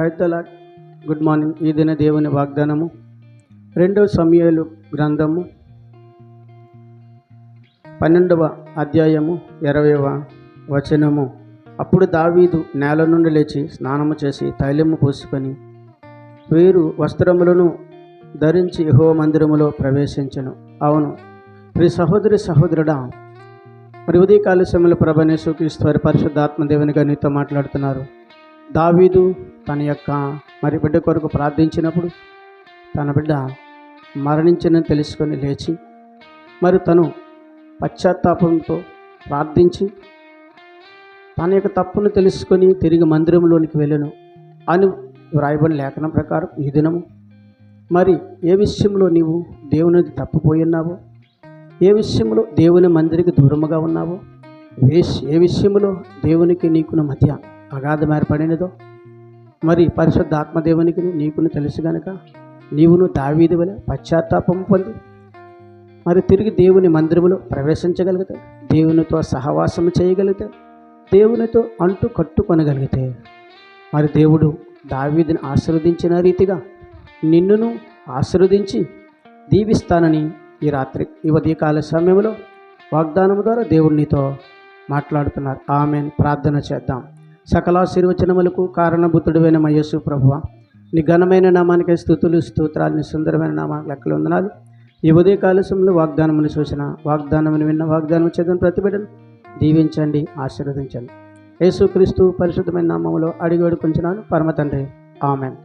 Praise the lord. Good morning. ఈ దిన దేవుని వాగ్దానము 2 సమూయేలు గ్రంథము 12వ అధ్యాయము 20వ వచనము. అప్పుడు దావీదు నేల నుండి లేచి స్నానము చేసి తైలము పూసుకొని వేరు వస్త్రములను ధరించి యెహోవా మందిరములో ప్రవేశించెను. అవును ప్రియ సహోదరి సహోదరుడా, మరి ఉదయకాల సమయంలో ప్రభువైన యేసుక్రీస్తు వారి పరిశుద్ధాత్మ దేవునిగా నీతో మాట్లాడుతున్నారు. దావీదు తన యొక్క మరి బిడ్డ కొరకు ప్రార్థించినప్పుడు తన బిడ్డ మరణించినని తెలుసుకొని లేచి మరి తను పశ్చాత్తాపంతో ప్రార్థించి తన యొక్క తప్పును తెలుసుకొని తిరిగి మందిరంలోనికి వెళ్ళను అని వ్రాయబడిన లేఖనం ప్రకారం ఈ దినము మరి ఏ విషయంలో నీవు దేవుని తప్పిపోయి ఉన్నావో, ఏ విషయంలో దేవుని మందిరికి దూరముగా ఉన్నావో, ఏ విషయంలో దేవునికి నీకును మధ్య అగాధం ఏర్పడినదో, మరి పరిశుద్ధ ఆత్మదేవునికి నీకును తెలుసు గనక నీవును దావీదు వలె పశ్చాత్తాపం పొంది మరి తిరిగి దేవుని మందిరములో ప్రవేశించగలిగితే, దేవునితో సహవాసం చేయగలిగితే, దేవునితో అంటు కట్టుకొనగలిగితే మరి దేవుడు దావీదుని ఆశీర్వదించిన రీతిగా నిన్నును ఆశీర్వదించి దీవిస్తానని ఈ రాత్రి ఈ ఉదయకాల సమయంలో వాగ్దానం ద్వారా దేవుడు నీతో మాట్లాడుతున్నారు. ఆమేన్. ప్రార్థన చేద్దాం. సకలాశీర్వచనములకు కారణభూతుడైన మా యేసు ప్రభువా, నీ ఘనమైన నామానికి స్తుతులు స్తోత్రాలు, నీ సుందరమైన నామానికి లెక్కలు వందనాలు. ఈ ఉదయకాల సమయంలో వాగ్దానమును చూసిన వాగ్దానమును విన్న వాగ్దానం చేద్దాం ప్రతి బిడ్డను దీవించండి, ఆశీర్వదించండి. యేసుక్రీస్తు పరిశుద్ధమైన నామములో అడిగి వేడుకొంచున్నాను పరమ తండ్రి. ఆమేన్.